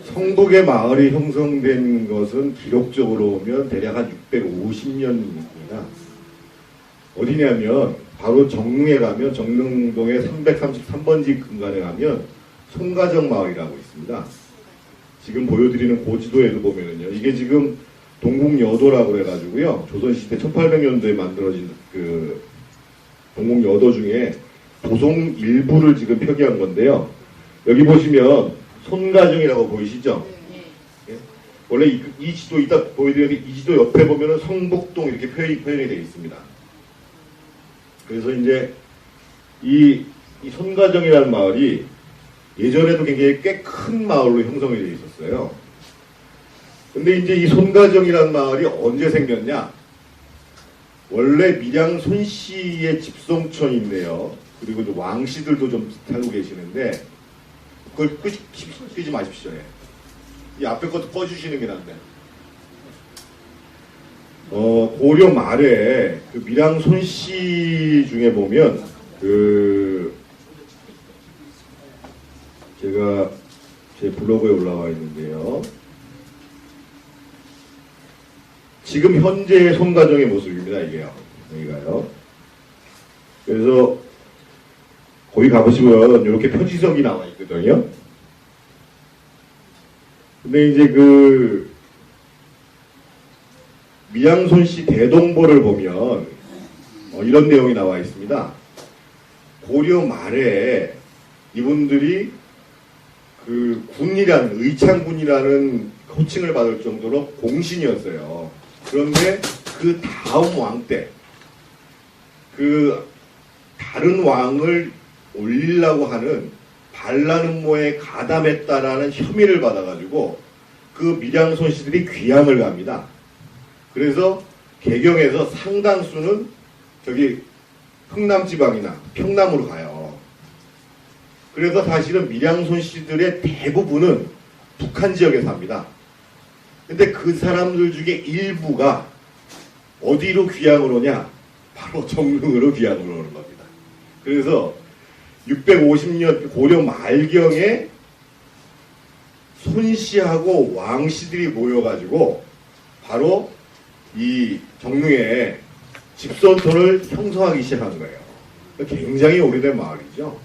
성북의 마을이 형성된 것은 기록적으로 보면 대략 한 650년입니다. 어디냐면 바로 정릉에 가면 정릉동의 333번지 근간에 가면 송가정 마을이라고 있습니다. 지금 보여드리는 고지도에도 보면은요, 이게 지금 동국여도라고 그래가지고요, 조선시대 1800년도에 만들어진 그 동국여도 중에 도송 일부를 지금 표기한 건데요. 여기 보시면 손가정이라고 보이시죠? 예? 원래 이 지도 이따 보여드리는데 이 지도 옆에 보면은 성북동 이렇게 표현이 되어 있습니다. 그래서 이제 이 손가정이라는 마을이 예전에도 굉장히 꽤 큰 마을로 형성이 되어 있었어요. 근데 이제 이 손가정이라는 마을이 언제 생겼냐? 원래 밀양 손씨의 집송촌인데요. 그리고 이제 왕씨들도 좀 살고 계시는데, 그걸 끄지 마십시오. 예. 이 앞에 것도 꺼주시는 게 나은데. 고려 말에 그 밀양 손씨 중에 보면, 제가 제 블로그에 올라와 있는데요. 지금 현재의 손가정의 모습입니다, 이게요. 여기가요. 그래서 거기 가보시면 이렇게 표지석이 나와 있거든요. 근데 이제 그 밀양손씨 대동보를 보면 이런 내용이 나와 있습니다. 고려 말에 이분들이 그 군이라는, 의창군이라는 호칭을 받을 정도로 공신이었어요. 그런데 그 다음 왕 때, 그 다른 왕을 올리려고 하는 반란음모에 가담했다라는 혐의를 받아가지고 그 밀양손씨들이 귀양을 갑니다. 그래서 개경에서 상당수는 저기 흥남지방이나 평남으로 가요. 그래서 사실은 밀양손씨들의 대부분은 북한 지역에 삽니다. 근데 그 사람들 중에 일부가 어디로 귀향을 오냐? 바로 정릉으로 귀향을 오는 겁니다. 그래서 650년 고려 말경에 손씨하고 왕씨들이 모여가지고 바로 이 정릉에 집선촌을 형성하기 시작한 거예요. 굉장히 오래된 마을이죠.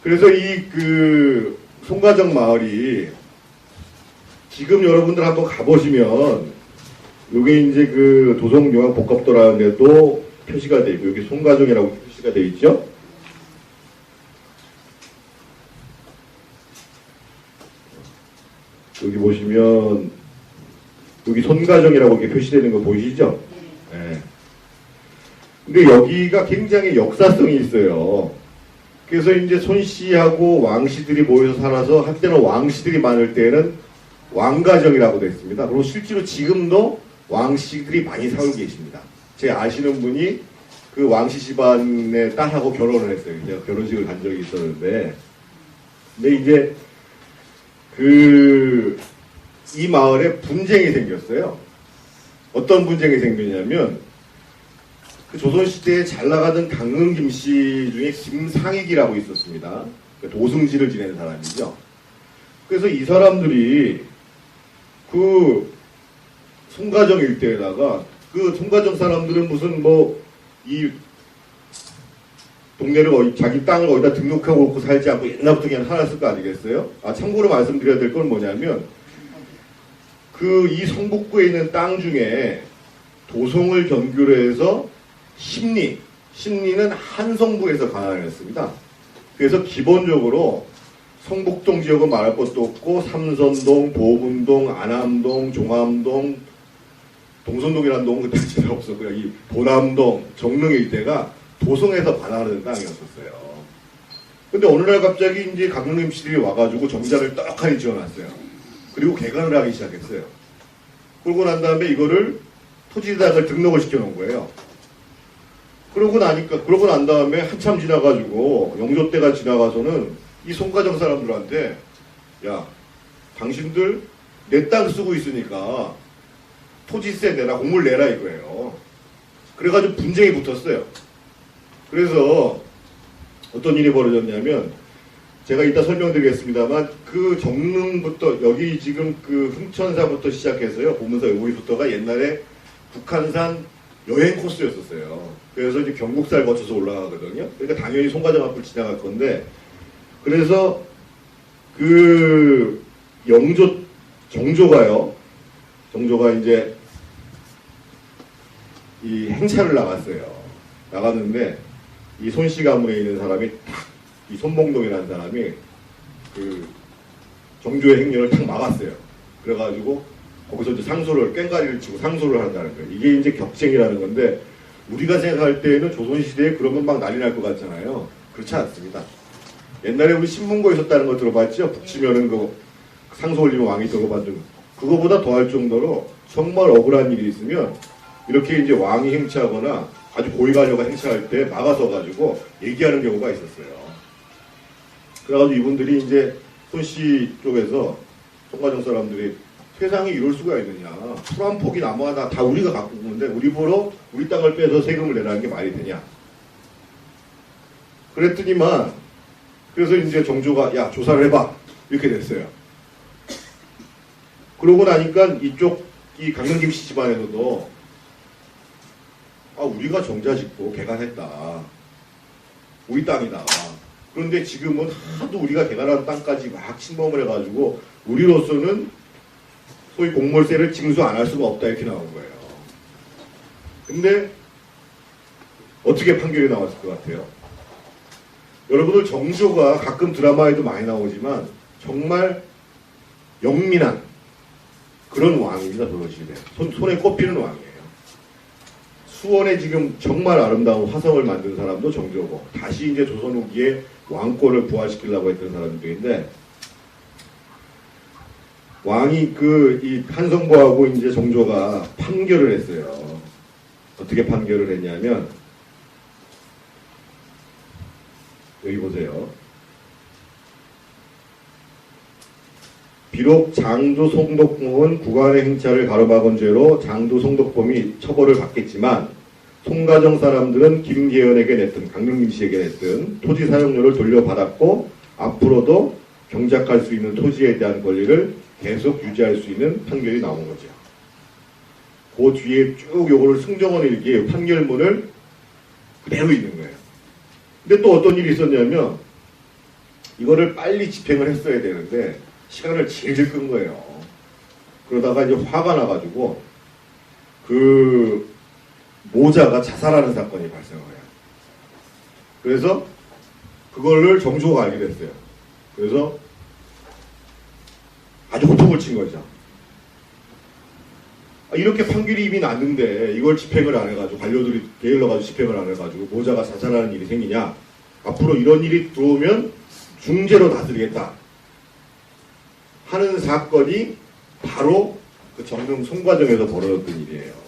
그래서 이 그 송가정 마을이 지금 여러분들 한번 가보시면 여기 이제 그 도성용화복합도라는 데도 표시가 되어 있고 여기 송가정이라고 표시가 되어 있죠. 여기 보시면 여기 손가정이라고 이렇게 표시되는 거 보이시죠? 네. 근데 여기가 굉장히 역사성이 있어요. 그래서 이제 손씨하고 왕씨들이 모여서 살아서 한때는 왕씨들이 많을 때는 왕가정이라고 됐습니다. 그리고 실제로 지금도 왕씨들이 많이 살고 계십니다. 제 아시는 분이 그 왕씨 집안의 딸하고 결혼을 했어요. 제가 결혼식을 간 적이 있었는데, 근데 이제 이 마을에 분쟁이 생겼어요. 어떤 분쟁이 생겼냐면 그 조선시대에 잘 나가던 강릉 김씨 중에 김상익이라고 있었습니다. 도승지를 지내는 사람이죠. 그래서 이 사람들이 그 송가정 일대에다가 그 송가정 사람들은 무슨 이 동네를 자기 땅을 어디다 등록하고 놓고 살지 않고 옛날부터 그냥 살았을 거 아니겠어요? 참고로 말씀드려야 될 건 뭐냐면 이 성북구에 있는 땅 중에 도성을 견교로 해서 심리는 한성부에서 관할을 했습니다. 그래서 기본적으로 성북동 지역은 말할 것도 없고 삼선동, 보분동, 안암동, 종암동, 동선동이라는 동은 그때 전혀 없었고요. 이 보남동, 정릉 일대가 도성에서 관할하는 땅이었었어요. 근데 어느 날 갑자기 이제 강릉 MC들이 와가지고 정자를 떡하니 지어놨어요. 그리고 개간을 하기 시작했어요. 그러고 난 다음에 이거를 토지대장을 등록을 시켜놓은 거예요. 그러고 난 다음에 한참 지나가지고 영조 때가 지나가서는 이 송가정 사람들한테 야, 당신들 내 땅 쓰고 있으니까 토지세 내라, 공물 내라 이거예요. 그래가지고 분쟁이 붙었어요. 그래서 어떤 일이 벌어졌냐면 제가 이따 설명드리겠습니다만 그 정릉부터 여기 지금 그 흥천사부터 시작해서요. 보문사 여기부터가 옛날에 북한산 여행 코스였었어요. 그래서 이제 경국사를 거쳐서 올라가거든요. 그러니까 당연히 송가정 앞을 지나갈 건데 그래서 그 정조가 이제 이 행차를 나갔어요. 나갔는데 이 손씨 가문에 있는 사람이 이 손봉동이라는 사람이 그 정조의 행렬을 탁 막았어요. 그래가지고 거기서 이제 상소를 꽹과리를 치고 상소를 한다는 거예요. 이게 이제 격쟁이라는 건데 우리가 생각할 때에는 조선시대에 그러면 막 난리 날 것 같잖아요. 그렇지 않습니다. 옛날에 우리 신문고에 있었다는 거 들어봤죠? 북치면은 그 상소 올리면 왕이 들어봤던 그거보다 더할 정도로 정말 억울한 일이 있으면 이렇게 이제 왕이 행차하거나 아주 고위관료가 행차할 때 막아서가지고 얘기하는 경우가 있었어요. 그래가지고 이분들이 이제 손씨 쪽에서 송가정 사람들이 세상에 이럴 수가 있느냐. 풀 한 폭이 나무가 다 우리가 갖고 있는데 우리 보러 우리 땅을 빼서 세금을 내라는 게 말이 되냐. 그랬더니만 그래서 이제 정조가 야 조사를 해봐 이렇게 됐어요. 그러고 나니까 이쪽 이 강릉김 씨 집안에서도 아 우리가 정자 짓고 개간했다. 우리 땅이다. 그런데 지금은 하도 우리가 개간한 땅까지 막 침범을 해가지고 우리로서는 소위 공몰세를 징수 안 할 수가 없다 이렇게 나온 거예요. 근데 어떻게 판결이 나왔을 것 같아요? 여러분들 정조가 가끔 드라마에도 많이 나오지만 정말 영민한 그런 왕입니다. 조선시대. 손에 꼽히는 왕이에요. 수원에 지금 정말 아름다운 화성을 만든 사람도 정조고 다시 이제 조선 후기에 왕권을 부활시키려고 했던 사람들인데 왕이 이 한성부하고 이제 정조가 판결을 했어요. 어떻게 판결을 했냐면 여기 보세요. 비록 장도 송덕범은 구간의 행차를 가로막은 죄로 장도 송덕범이 처벌을 받겠지만 송가정 사람들은 김계연에게 냈던 강릉김 씨에게 냈던 토지 사용료를 돌려받았고 앞으로도 경작할 수 있는 토지에 대한 권리를 계속 유지할 수 있는 판결이 나온 거죠. 그 뒤에 쭉 요거를 승정원 일기의 판결문을 그대로 있는 거예요. 근데 또 어떤 일이 있었냐면 이거를 빨리 집행을 했어야 되는데 시간을 질질 끈 거예요. 그러다가 이제 화가 나가지고 그 모자가 자살하는 사건이 발생한 거예요. 그래서 그거를 정조가 알게 됐어요. 그래서 아주 호통을 친 거죠. 이렇게 판결이 이미 났는데 이걸 집행을 안 해가지고 관료들이 게을러가지고 집행을 안 해가지고 모자가 자살하는 일이 생기냐. 앞으로 이런 일이 들어오면 중죄로 다스리겠다 하는 사건이 바로 그 정릉 송가정에서 벌어졌던 일이에요.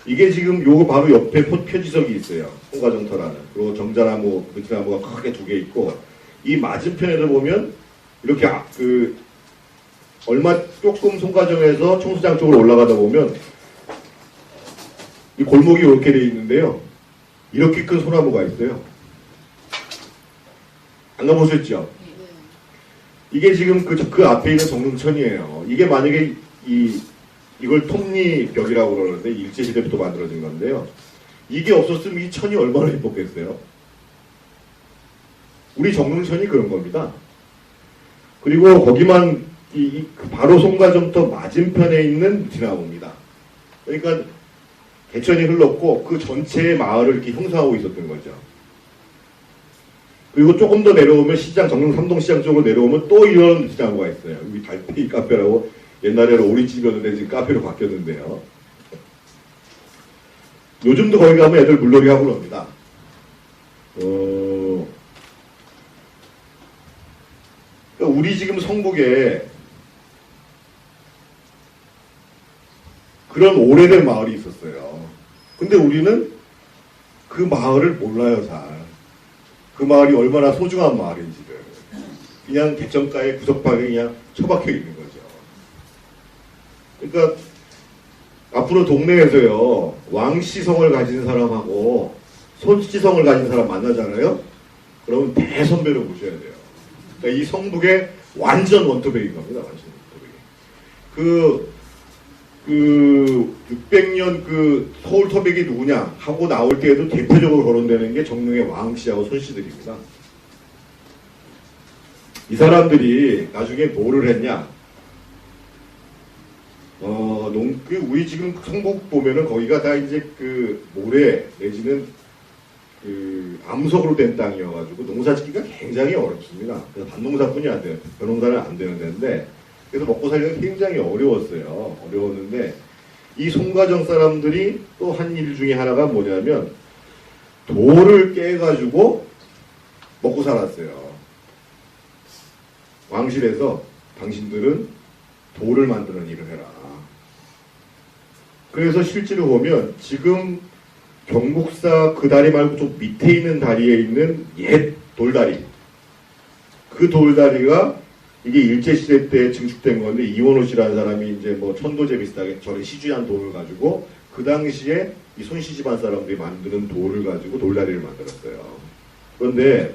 이게 지금 요거 바로 옆에 표지석이 있어요. 송가정터라는. 그리고 정자나무, 느티나무가 크게 두 개 있고 이 맞은편에도 보면 이렇게 얼마 조금 송가정에서 청수장 쪽으로 올라가다 보면 이 골목이 이렇게 돼 있는데요. 이렇게 큰 소나무가 있어요. 안 가보셨죠? 이게 지금 그 앞에 있는 정릉천이에요. 이게 만약에 이걸 톱니벽이라고 그러는데 일제시대부터 만들어진 건데요. 이게 없었으면 이 천이 얼마나 예뻤겠어요? 우리 정릉천이 그런 겁니다. 그리고 거기만 바로 송가정터 맞은편에 있는 느티나무입니다. 그러니까 개천이 흘렀고 그 전체의 마을을 이렇게 형성하고 있었던 거죠. 그리고 조금 더 내려오면 시장, 정릉 삼동시장 쪽으로 내려오면 또 이런 느티나무가 있어요. 여기 달팽이 카페라고 옛날에는 오리집이었는데 지금 카페로 바뀌었는데요. 요즘도 거기 가면 애들 물놀이 하고 그럽니다. 그러니까 우리 지금 성북에 그런 오래된 마을이 있었어요. 근데 우리는 그 마을을 몰라요, 잘. 그 마을이 얼마나 소중한 마을인지를. 그냥 개천가에 구석방에 그냥 처박혀 있는 거죠. 그러니까 앞으로 동네에서요, 왕씨성을 가진 사람하고 손씨성을 가진 사람 만나잖아요? 그러면 대선배로 모셔야 돼요. 그러니까 이 성북의 완전 원토백인 겁니다. 완전 원토백이. 그 600년 그 서울 토백이 누구냐 하고 나올 때에도 대표적으로 거론되는 게 정릉의 왕씨하고 손씨들입니다. 이 사람들이 나중에 뭐를 했냐? 우리 지금 성북 보면은 거기가 다 이제 그 모래 내지는 그 암석으로 된 땅이어가지고 농사 짓기가 굉장히 어렵습니다. 그래서 밭농사뿐이 안 돼요. 벼농사는 안 되는 데인데 그래서 먹고 살기가 굉장히 어려웠어요. 어려웠는데 이 송가정 사람들이 또 한 일 중에 하나가 뭐냐면 돌을 깨가지고 먹고 살았어요. 왕실에서 당신들은 돌을 만드는 일을 해라. 그래서 실제로 보면 지금 경북사 그 다리 말고 좀 밑에 있는 다리에 있는 옛 돌다리, 그 돌다리가 이게 일제시대 때 증축된 건데 이원호 씨라는 사람이 이제 뭐 천도제 비슷하게 저런 시주한 돌을 가지고 그 당시에 이 손씨 집안 사람들이 만드는 돌을 가지고 돌다리를 만들었어요. 그런데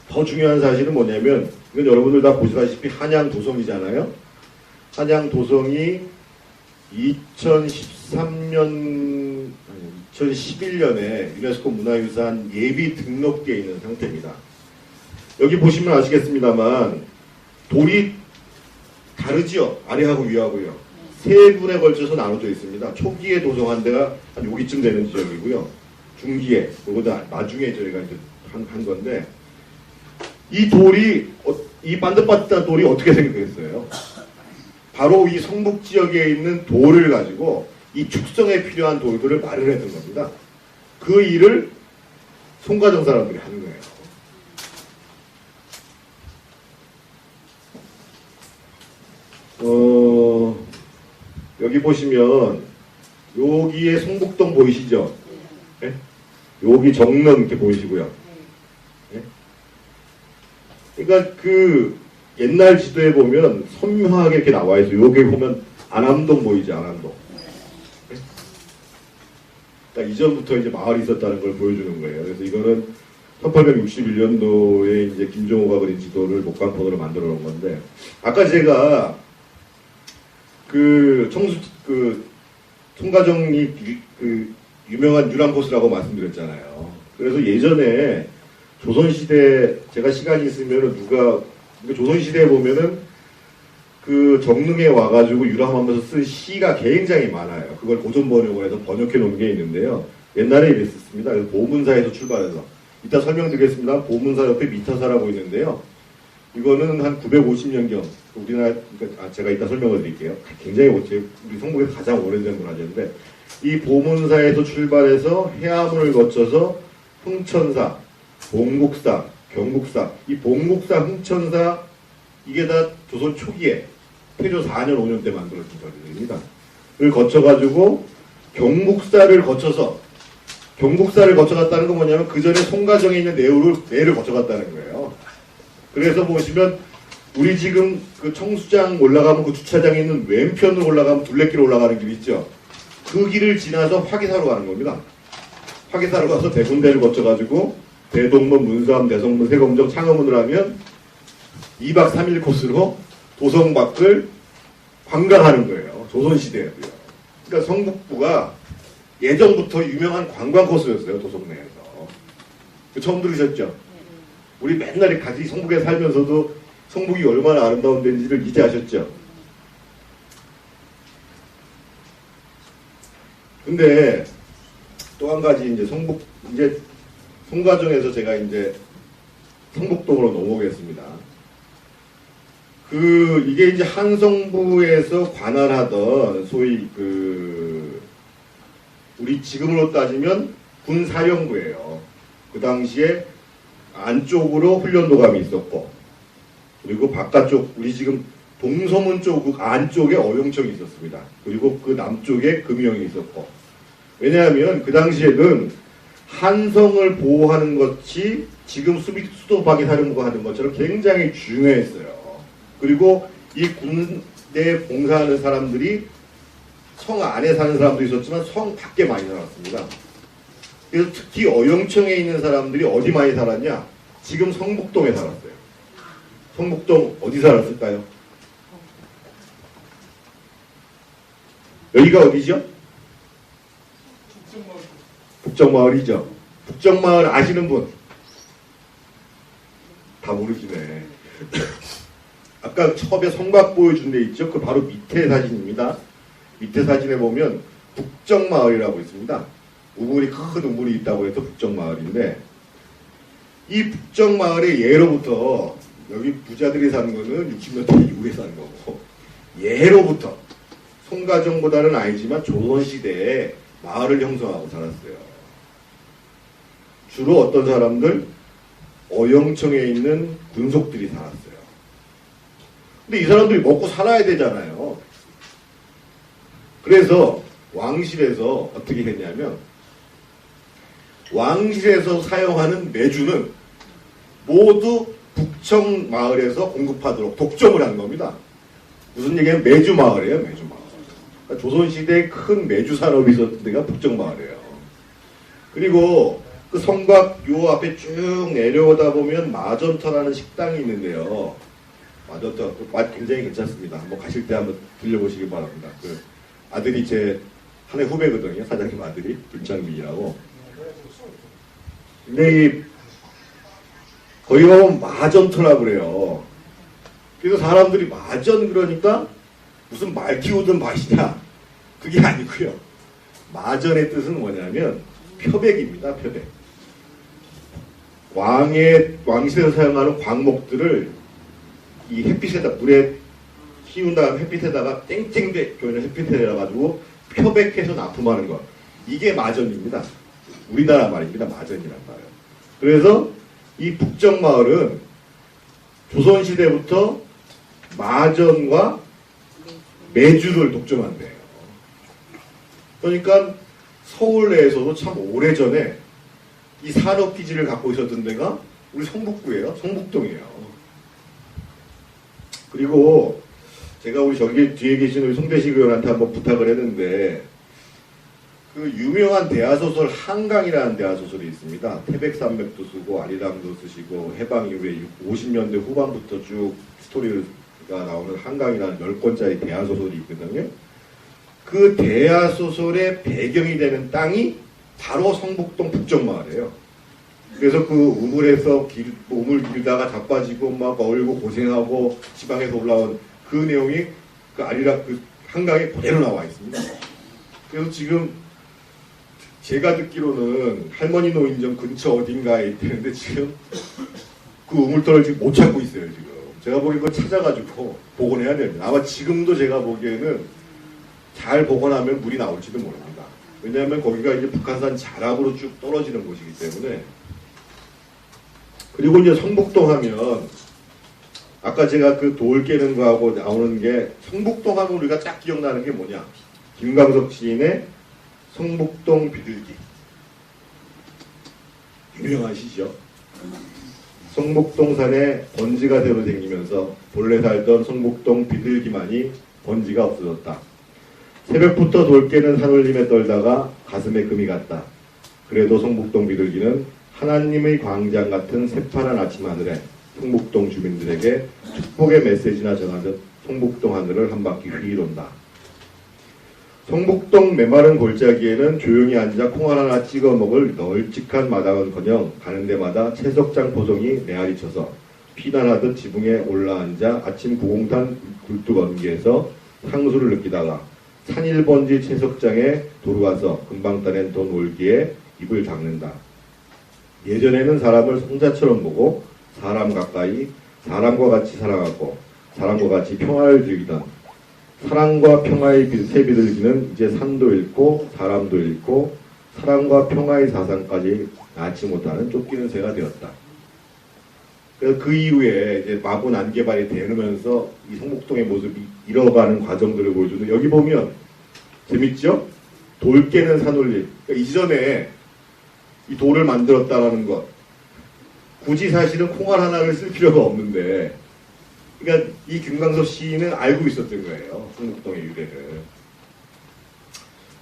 더 중요한 사실은 뭐냐면 이건 여러분들 다 보시다시피 한양 도성이잖아요. 한양 도성이 2011년에 유네스코 문화유산 예비 등록되어 있는 상태입니다. 여기 보시면 아시겠습니다만 돌이 다르죠? 아래하고 위하고요. 세 군에 걸쳐서 나눠져 있습니다. 초기에 도성한 데가 한 여기쯤 되는 지역이고요. 중기에, 그보다 나중에 저희가 이제 한 건데 이 돌이, 이 반듯반듯한 돌이 어떻게 생겼겠어요? 바로 이 성북 지역에 있는 돌을 가지고 이 축성에 필요한 돌들을 마련해 둔 겁니다. 그 일을 송가정 사람들이 하는 거예요. 여기 보시면 여기에 성북동 보이시죠? 네? 여기 정릉 이렇게 보이시고요. 네? 그러니까 그 옛날 지도에 보면 선명하게 이렇게 나와 있어요. 여기 보면 안암동 보이죠? 안암동. 네? 그러니까 이전부터 이제 마을이 있었다는 걸 보여주는 거예요. 그래서 이거는 1861년도에 이제 김종호가 그린 지도를 목간폰으로 만들어 놓은 건데, 아까 제가 송가정이 유명한 유람코스라고 말씀드렸잖아요. 그래서 예전에 조선시대, 제가 시간이 있으면은 조선시대에 보면은 그 정릉에 와가지고 유람하면서 쓴 시가 굉장히 많아요. 그걸 고전 번역을 해서 번역해 놓은 게 있는데요. 옛날에 이랬습니다. 그래서 보문사에서 출발해서. 이따 설명드리겠습니다. 보문사 옆에 미터사라고 있는데요. 이거는 한 950년경, 우리나라, 제가 이따 설명을 드릴게요. 굉장히 우리 성북에서 가장 오래된 문화재인데, 이 보문사에서 출발해서 해화문을 거쳐서 흥천사, 봉국사, 경국사, 이 봉국사, 흥천사, 이게 다 조선 초기에 태조 4년, 5년 때 만들어진 절들입니다. 를 거쳐가지고 경국사를 거쳐갔다는 건 뭐냐면 그 전에 송가정에 있는 내를 거쳐갔다는 거예요. 그래서 보시면 우리 지금 그 청수장 올라가면 그 주차장에 있는 왼편으로 올라가면 둘레길 올라가는 길 있죠. 그 길을 지나서 화기사로 가는 겁니다. 화기사로 가서 대군대를 거쳐가지고 대동문, 문삼, 대성문, 세검정, 창허문을 하면 2박 3일 코스로 도성 밖을 관광하는 거예요. 조선시대에도요. 그러니까 성북부가 예전부터 유명한 관광 코스였어요. 도성 내에서. 처음 들으셨죠? 우리 맨날 같이 성북에 살면서도 성북이 얼마나 아름다운 데인지를 이제 아셨죠? 근데 또 한 가지 이제 송가정에서 제가 이제 성북동으로 넘어오겠습니다. 이게 이제 한성부에서 관할하던 소위 우리 지금으로 따지면 군사령부예요. 그 당시에 안쪽으로 훈련도감이 있었고, 그리고 바깥쪽, 우리 지금 동서문 쪽 안쪽에 어용청이 있었습니다. 그리고 그 남쪽에 금영이 있었고, 왜냐하면 그 당시에는 한성을 보호하는 것이 지금 수도 방위사령부가 하는 것처럼 굉장히 중요했어요. 그리고 이 군대에 봉사하는 사람들이 성 안에 사는 사람도 있었지만 성 밖에 많이 살았습니다. 그래서 특히 어용청에 있는 사람들이 어디 많이 살았냐? 지금 성북동에 살았어요. 성북동 어디 살았을까요? 여기가 어디죠? 북정마을이죠. 북정마을 아시는 분? 다 모르시네. 아까 처음에 성곽 보여준 데 있죠? 그 바로 밑에 사진입니다. 밑에 사진에 보면 북정마을이라고 있습니다. 우물이 큰 우물이 있다고 해서 북정마을인데 이 북정마을의 예로부터 여기 부자들이 사는 거는 60년대 이후에 사는 거고 예로부터 송가정보다는 아니지만 조선시대에 마을을 형성하고 살았어요. 주로 어떤 사람들? 어영청에 있는 군속들이 살았어요. 근데 이 사람들이 먹고 살아야 되잖아요. 그래서 왕실에서 어떻게 했냐면 왕실에서 사용하는 매주는 모두 북청 마을에서 공급하도록 독점을 한 겁니다. 무슨 얘기냐면 매주 마을이에요, 매주 마을. 그러니까 조선시대에 큰 매주 산업이 있었던 데가 북청 마을이에요. 그리고 그 성곽 요 앞에 쭉 내려오다 보면 마전터라는 식당이 있는데요. 마전터 맛 굉장히 괜찮습니다. 한번 가실 때 한번 들려보시기 바랍니다. 그 아들이 제 한 해 후배거든요. 사장님 아들이 김창민이라고. 근데 이 거기 가면 마전터라 그래요. 그래서 사람들이 마전 그러니까 무슨 말 키우던 밭이냐? 그게 아니고요. 마전의 뜻은 뭐냐면 표백입니다. 표백. 왕실에서 사용하는 광목들을 이 햇빛에다 물에 키운 다음 햇빛에다가 땡땡대 교는 햇빛에 내려가지고 표백해서 납품하는 것. 이게 마전입니다. 우리나라 말입니다. 마전이란 말이에요. 그래서 이 북정마을은 조선시대부터 마전과 매주를 독점한대요. 그러니까 서울 내에서도 참 오래전에 이 산업기지를 갖고 있었던 데가 우리 성북구예요. 성북동이에요. 그리고 제가 우리 저기 뒤에 계신 우리 송대식 의원한테 한번 부탁을 했는데 그 유명한 대하소설 한강이라는 대하소설이 있습니다. 태백산맥도 쓰고 아리랑도 쓰시고 해방 이후에 50년대 후반부터 쭉 스토리가 나오는 한강이라는 10권짜리 대하소설이 있거든요. 그 대하소설의 배경이 되는 땅이 바로 성북동 북정마을이에요. 그래서 그 우물에서 우물 길다가 자빠지고 막 얼고 고생하고 지방에서 올라온 그 내용이 그 아리랑 그 한강에 그대로 나와 있습니다. 그래서 지금 제가 듣기로는 할머니 노인정 근처 어딘가에 있다는데 지금 그 우물터를 지금 못 찾고 있어요. 지금 제가 보기엔 그거 찾아가지고 복원해야 됩니다. 아마 지금도 제가 보기에는 잘 복원하면 물이 나올지도 모릅니다. 왜냐하면 거기가 이제 북한산 자락으로 쭉 떨어지는 곳이기 때문에. 그리고 이제 성북동 하면 아까 제가 그 돌 깨는 거하고 나오는 게 성북동 하면 우리가 딱 기억나는 게 뭐냐? 김광석 시인의 성북동 비둘기. 유명하시죠? 성북동 산에 번지가 새로 생기면서 본래 살던 성북동 비둘기만이 번지가 없어졌다. 새벽부터 돌 깨는 산울림에 떨다가 가슴에 금이 갔다. 그래도 성북동 비둘기는 하나님의 광장 같은 새파란 아침 하늘에 성북동 주민들에게 축복의 메시지나 전하듯 성북동 하늘을 한 바퀴 휘 돈다. 성북동 메마른 골짜기에는 조용히 앉아 콩알 하나 찍어 먹을 널찍한 마당은커녕 가는 데마다 채석장 포송이 메아리쳐서 피난하듯 지붕에 올라앉아 아침 구공탄 굴뚝언기에서 향수를 느끼다가 산일번지 채석장에 도로가서 금방 따낸 돈 올기에 입을 닦는다. 예전에는 사람을 성자처럼 보고 사람 가까이 사람과 같이 사랑하고 사람과 같이 평화를 즐기던 사랑과 평화의 새 비둘기는 이제 산도 잃고 사람도 잃고 사랑과 평화의 사상까지 낳지 못하는 쫓기는 새가 되었다. 그래서 그 이후에 이제 마구 난개발이 되면서 이 성북동의 모습이 잃어가는 과정들을 보여주는 여기 보면 재밌죠? 돌 깨는 산울림. 그러니까 이전에 이 돌을 만들었다라는 것. 굳이 사실은 콩알 하나를 쓸 필요가 없는데 그러니까 이 김광석 시인은 알고 있었던 거예요. 성북동의 유래를.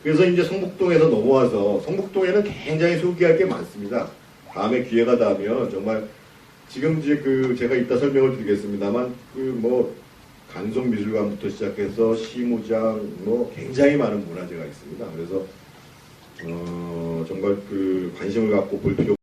그래서 이제 성북동에서 넘어와서 성북동에는 굉장히 소개할 게 많습니다. 다음에 기회가 닿으면 정말 지금 이제 제가 이따 설명을 드리겠습니다만 간송미술관부터 시작해서 시무장 굉장히 많은 문화재가 있습니다. 그래서 정말 관심을 갖고 볼 필요.